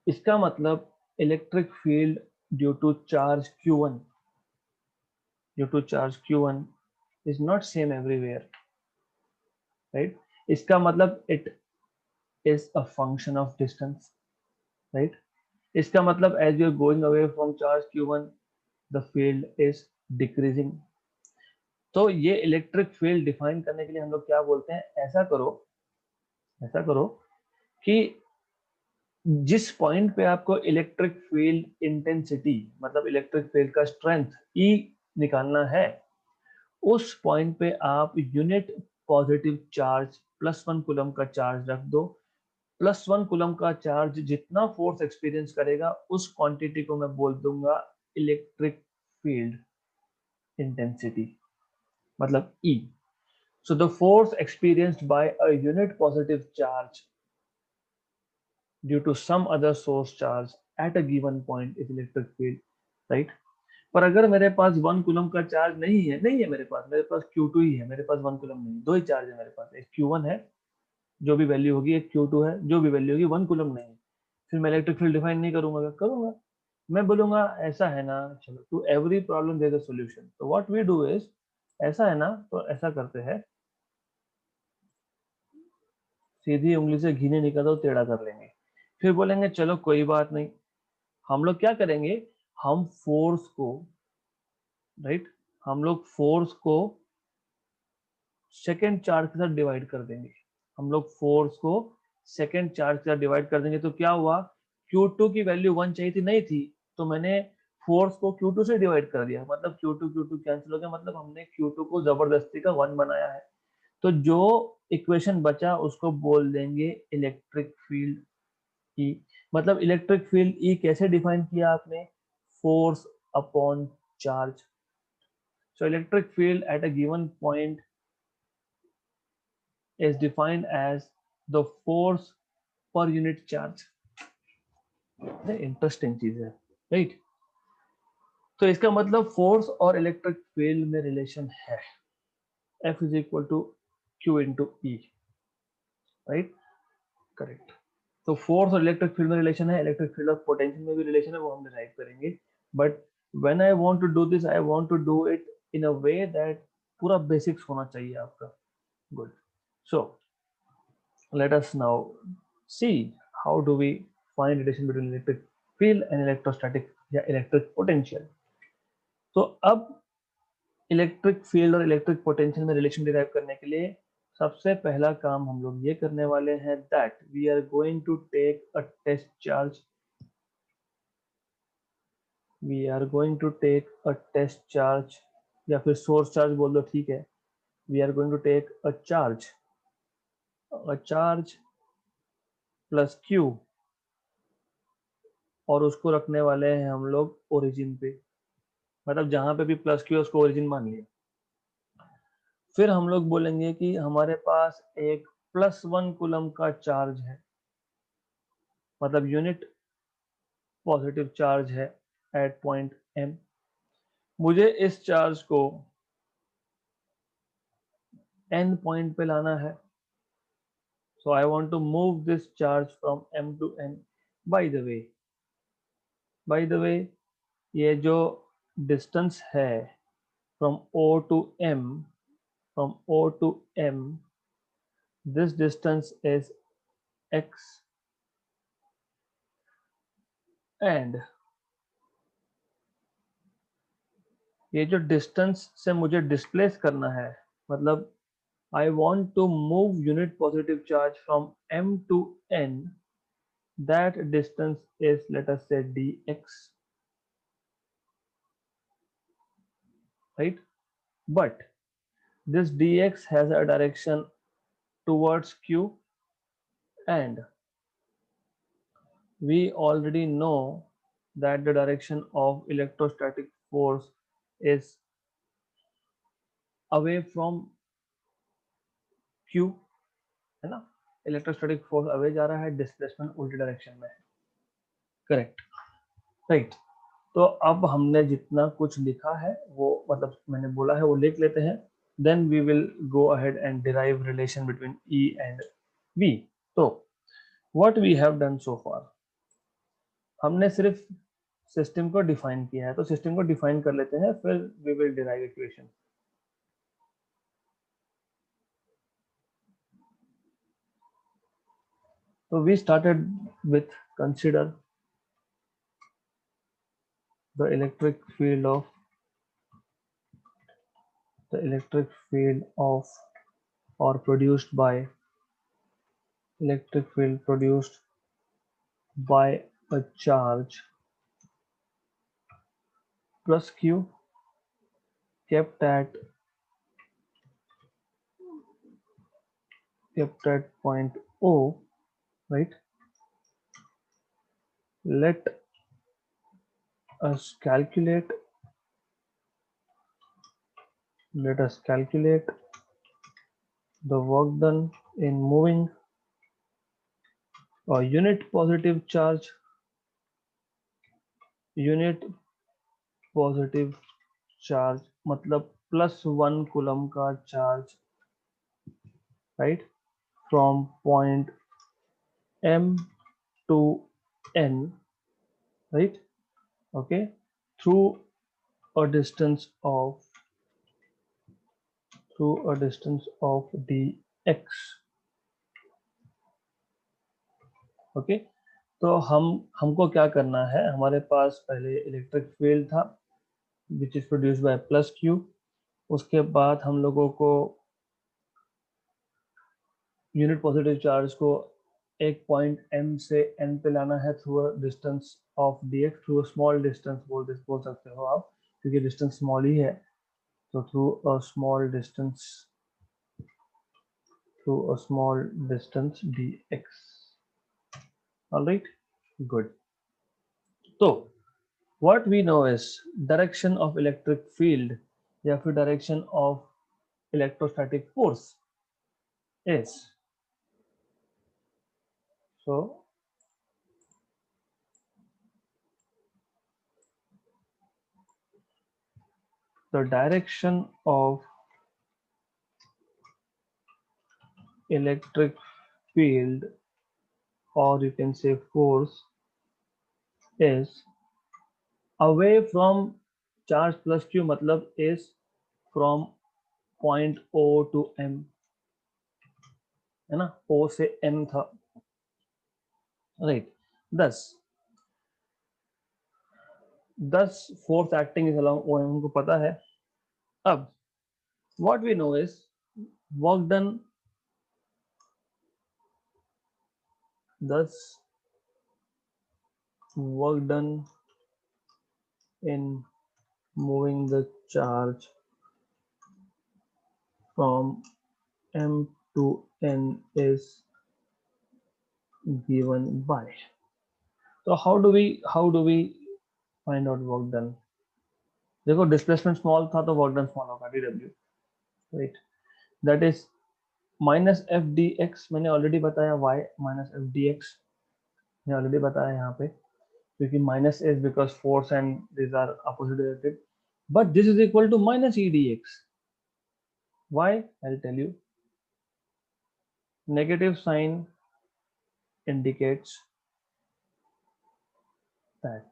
इसका मतलब electric field due to charge Q1 is not same everywhere, right? इसका मतलब it is a function of distance, right? इसका मतलब as you are going away from charge Q1 the field is decreasing. तो ये electric field define करने के लिए हम लोग क्या बोलते हैं, ऐसा करो कि जिस पॉइंट पे आपको इलेक्ट्रिक फील्ड इंटेंसिटी मतलब इलेक्ट्रिक फील्ड का स्ट्रेंथ E निकालना है, उस पॉइंट पे आप यूनिट पॉजिटिव चार्ज +1 कूलम का चार्ज रख दो. +1 कूलम का चार्ज जितना फोर्स एक्सपीरियंस करेगा उस क्वांटिटी को मैं बोल दूंगा इलेक्ट्रिक फील्ड इंटेंसिटी मतलब E. So the force experienced by a unit positive charge due to some other source charge at a given point is electric field, right? पर अगर मेरे पास 1 कूलम का चार्ज नहीं है मेरे पास Q2 ही है, मेरे पास 1 कूलम नहीं, दो ही चार्ज है मेरे पास, एक Q1 है जो भी वैल्यू होगी, एक Q2 है जो भी वैल्यू होगी, 1 कूलम नहीं, फिर मैं इलेक्ट्रिक फील्ड डिफाइन नहीं करूंगा. मैं बोलूंगा ऐसा है ना, चलो to every problem there is a solution. तो व्हाट वी डू इज, ऐसा है ना तो ऐसा करते हैं, सीधी उंगली से घी नहीं निकलता तो टेढ़ा कर लेंगे. फिर बोलेंगे चलो कोई बात नहीं, हम लोग क्या करेंगे, हम फोर्स को राइट हम लोग फोर्स को सेकेंड चार्ज के साथ डिवाइड कर देंगे. हम लोग फोर्स को सेकेंड चार्ज के साथ डिवाइड कर देंगे. तो क्या हुआ, Q2 की वैल्यू 1 चाहिए थी, नहीं थी, तो मैंने फोर्स को Q2 से डिवाइड कर दिया, मतलब Q2 कैंसिल हो गया, मतलब हमने Q2 को जबरदस्ती का 1 बनाया है. तो जो इक्वेशन बचा उसको बोल देंगे इलेक्ट्रिक फील्ड E. मतलब इलेक्ट्रिक फील्ड E कैसे डिफाइन किया आपने, force upon charge. So electric field at a given point is defined as the force per unit charge. Interesting चीज है राइट. तो इसका मतलब फोर्स और इलेक्ट्रिक फील्ड में रिलेशन है, F is equal to Q into E, right correct. तो force और इलेक्ट्रिक फील्ड में रिलेशन है, इलेक्ट्रिक फील्ड और पोटेंशियल में भी रिलेशन है, वो हम डिराइव करेंगे. But when I want to do this, I want to do it in a way that पूरा बेसिक्स होना चाहिए आपका. Good. So let us now see how do we find relation between electric field and electrostatic या electric potential. तो अब electric field और electric potential में relation derive करने के लिए सबसे पहला काम हम लोग ये करने वाले हैं that we are going to take a test charge. We are going to take a test charge या फिर सोर्स चार्ज बोल दो, ठीक है. We are going to take a charge plus Q और उसको रखने वाले हैं हम लोग ओरिजिन पे, मतलब जहां पे भी प्लस Q उसको ओरिजिन मान लिया. फिर हम लोग बोलेंगे कि हमारे पास एक +1 कूलम का चार्ज है, मतलब यूनिट पॉजिटिव चार्ज है एट पॉइंट M. मुझे इस चार्ज को N पॉइंट पे लाना है. So I want to move this charge from M to N. By the way ये जो डिस्टेंस है from O to M, this distance is x, and ये जो डिस्टेंस से मुझे डिस्प्लेस करना है, मतलब I want to move unit positive charge from M to N, that distance is, let us say, dx, right? But this dx has a direction towards Q, and we already know that the direction of electrostatic force is away from Q, है ना. Electrostatic force away जा रहा है, displacement उल्टी direction में है, correct. Right. तो अब हमने जितना कुछ लिखा है वो मतलब मैंने बोला है वो लिख लेते हैं, then we will go ahead and derive relation between E and V. तो what we have done so far, हमने सिर्फ सिस्टम को डिफाइन किया है, तो सिस्टम को डिफाइन कर लेते हैं, फिर we will derive equation. So we started with consider the electric field of or produced by electric field produced by a charge plus q kept at point O, right? Let us calculate the work done in moving a unit positive charge मतलब +1 coulomb का charge, right, from point M to N, right? Okay, through a distance of dx. Okay, तो हमको क्या करना है, हमारे पास पहले electric field था which is produced by plus Q, उसके बाद हम लोगों को यूनिट पॉजिटिव चार्ज को एक पॉइंट m से n पे लाना है through a distance of dx, through a small distance बोल सकते हो आप, क्योंकि डिस्टेंस स्मॉल ही है, तो through a small distance dx। Alright, good. तो what we know is direction of electric field या फिर direction of electrostatic force is, so the direction of electric field, or you can say force, is away from charge plus q, मतलब is from point O to M, है ना, O से M था, right. दस force acting is along O, हमको पता है। अब what we know is work done, thus work done in moving the charge from M to N is given by, so how do we find out work done? देखो displacement small था तो work done small होगा, dw, right, that is minus F D X, मैंने ऑलरेडी बताया why minus F D X, मैंने ऑलरेडी बताया यहाँ पे, क्योंकि minus is because force and this are opposite directed, but this is equal to minus edx. Why? I'll tell you. Negative sign indicates that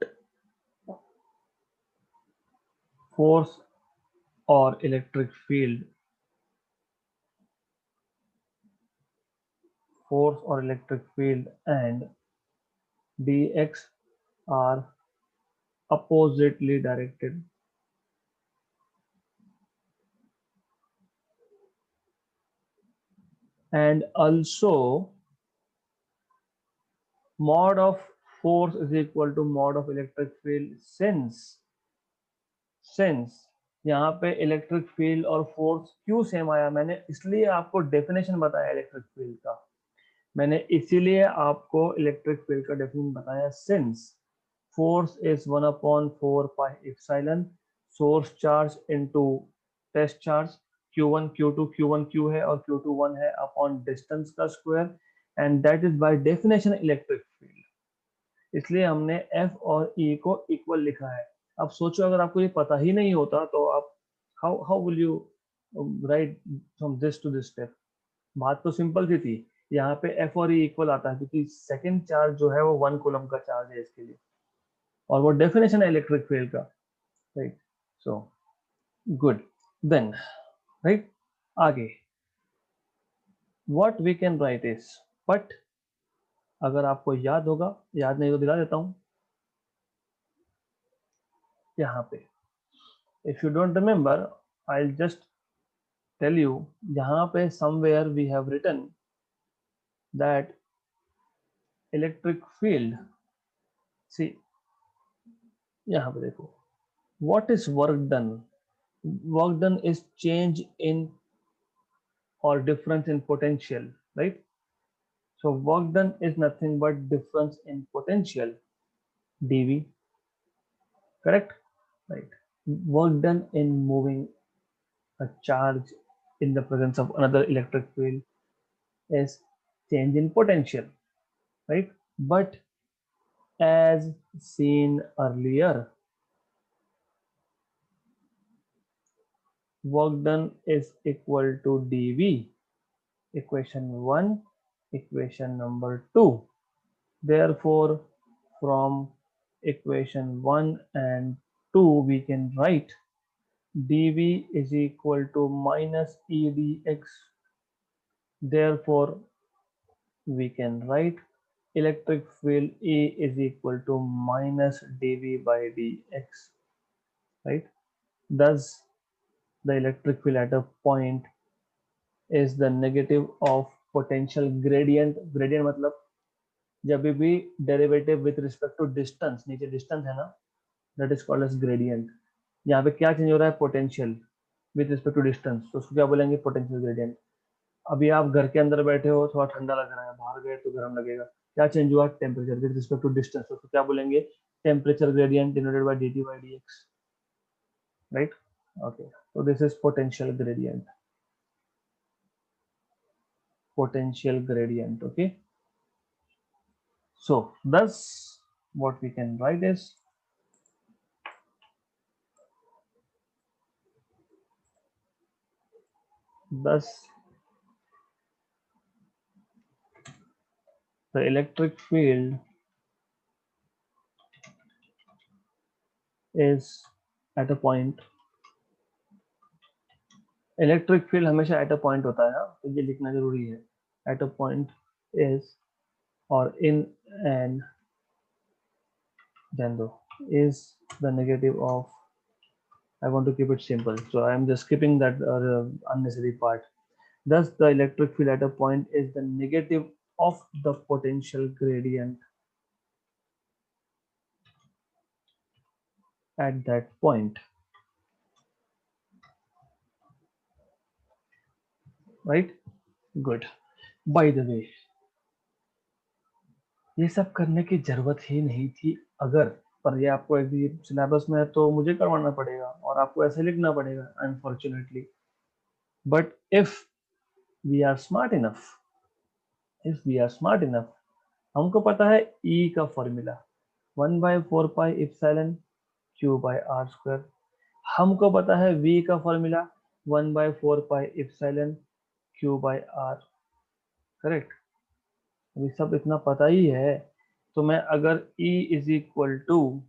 force or electric field and dx are oppositely directed, and also mod of force is equal to mod of electric field, since यहाँ पे electric field और force क्यों same आया, मैंने इसलिए आपको definition बताया electric field का, मैंने इसीलिए आपको इलेक्ट्रिक फील्ड का डेफिनेशन बताया, since force is 1/4 pi epsilon source charge into test charge, q1 q2 q1 q है और q2 1 है, अपॉन डिस्टेंस का square, and that is by definition electric field. इसलिए हमने F और E को इक्वल लिखा है। अब सोचो अगर आपको ये पता ही नहीं होता तो आप how will you write from this to this step. बात तो सिंपल सी थी, यहाँ पे F और E इक्वल आता है क्योंकि सेकंड चार्ज जो है वो 1 कूलम का चार्ज है इसके लिए, और वो डेफिनेशन है इलेक्ट्रिक फील्ड का, right. So good, then right, आगे what we can write is, but अगर आपको याद होगा, याद नहीं तो दिला देता हूं यहाँ पे। If you don't remember I just tell you, यहाँ पे somewhere we have written that electric field, see यहाँ पे देखो, what is work done, work done is change in or difference in potential, right? So work done is nothing but difference in potential, dv, correct? Right. Work done in moving a charge in the presence of another electric field is change in potential, right? But as seen earlier, work done is equal to dv, equation 1, equation number 2. Therefore, from equation 1 and 2, we can write dv is equal to minus e dx. Therefore, we can write electric field E is equal to minus dv by dx, right? Thus, the electric field at a point is the negative of potential gradient. Gradient मतलब जब भी derivative with respect to distance, नीचे distance है ना, that is called as gradient. यहाँ पे क्या change हो रहा है, potential with respect to distance, तो उसको क्या बोलेंगे, पोटेंशियल ग्रेडियंट। अभी आप घर के अंदर बैठे हो, थोड़ा ठंडा लग रहा है, बाहर गए तो गर्म लगेगा, क्या चेंज हुआ, temperature with respect to distance, तो उसको क्या बोलेंगे, temperature gradient denoted by dt by dx, right. Okay, so this is potential gradient, potential gradient, okay. So thus what we can write is thus the electric field is at a point, electric field हमेशा at a point होता है, तो ये लिखना जरूरी है, at a point is और in and then is the negative of, I want to keep it simple, so I am just skipping that unnecessary part. Thus the electric field at a point is the negative of the potential gradient at that point, right? Good. By the way, ये सब करने की जरूरत ही नहीं थी अगर, पर ये आपको एक सिलेबस में है तो मुझे करवाना पड़ेगा और आपको ऐसे लिखना पड़ेगा unfortunately. But if we are smart enough, if we are smart enough, हमको पता है E का formula 1/4 pi epsilon Q by R square, हमको पता है V का formula 1/4 pi epsilon Q by R, correct. अभी सब इतना पता ही है, तो मैं अगर E इज इक्वल टू,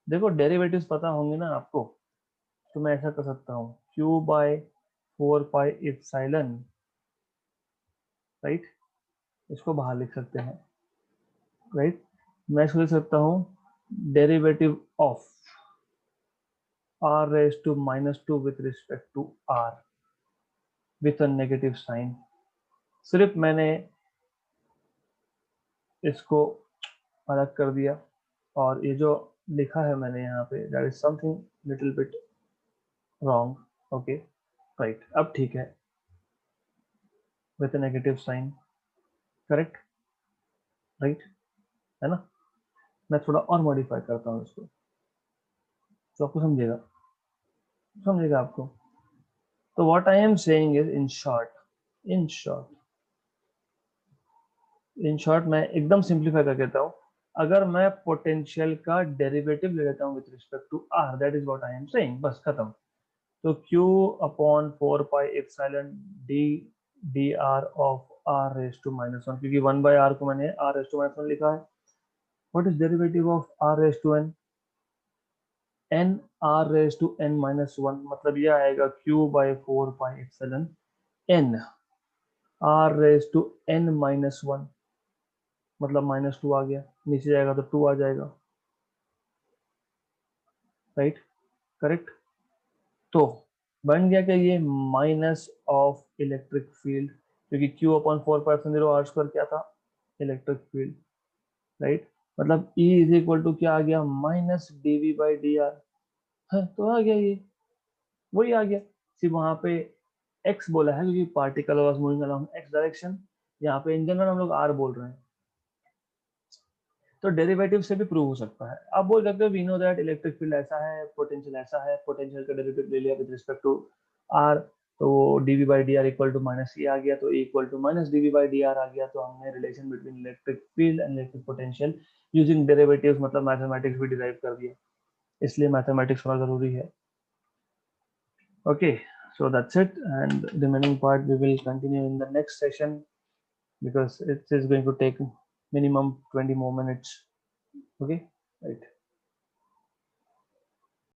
देखो डेरिवेटिव्स पता होंगे ना आपको, तो मैं ऐसा कर सकता हूँ Q/4 पाई इप्सिलॉन, राइट, इसको बाहर लिख सकते हैं, राइट। मैं इसको लिख सकता हूँ derivative of r⁻² with respect to r with a negative sign। सिर्फ मैंने इसको अलग कर दिया, और ये जो लिखा है मैंने यहाँ पे, that is something little bit wrong, okay, right, अब ठीक है, with negative sign, correct, right, है ना। मैं थोड़ा और मॉडिफाई करता हूँ इसको, तो आपको समझेगा, समझेगा आपको। तो what I am saying is, in short, in short, in short मैं एकदम सिंप्लीफाई कर देता हूँ, अगर मैं पोटेंशियल का डेरिवेटिव ले लेता हूँ with respect to R, that is what I am saying, बस खत्म। तो Q upon 4 pi epsilon D D R of R raise to -1, क्योंकि 1/r को मैंने आर रेज टू -1 लिखा है। What is derivative of R raise to n? n r raise to n-1, मतलब ये आएगा Q/4 pi epsilon n r raise to n-1, मतलब -2 आ गया, नीचे जाएगा तो 2 आ जाएगा, राइट, करेक्ट। तो बन गया क्या ये माइनस ऑफ इलेक्ट्रिक फील्ड, क्योंकि Q upon 4 pi R square क्या था, इलेक्ट्रिक फील्ड, राइट। मतलब E इज इक्वल टू क्या आ गया, -dv/dr है, तो आ गया ये, वही आ गया। सिर्फ वहां पे x बोला है क्योंकि particle was moving along x direction, यहाँ पे इन जनरल हम लोग r बोल रहे हैं। तो डेरिवेटिव से भी प्रूव हो सकता है। आप बोल सकते हो we know that electric field ऐसा है, पोटेंशियल ऐसा है, पोटेंशियल का डेरिवेटिव ले लिया विद रिस्पेक्ट टू आर, तो dv/dr इक्वल टू माइनस ए आ गया, तो ए इक्वल टू माइनस dv/dr आ गया। तो हमने relation between electric field and electric potential using derivatives, मतलब मैथमेटिक्स भी डिराइव कर दिया, इसलिए मैथमेटिक्स थोड़ा जरूरी है। Okay, so that's it, and remaining part we will continue in the next session because it is going to take minimum 20 more minutes. Okay, right.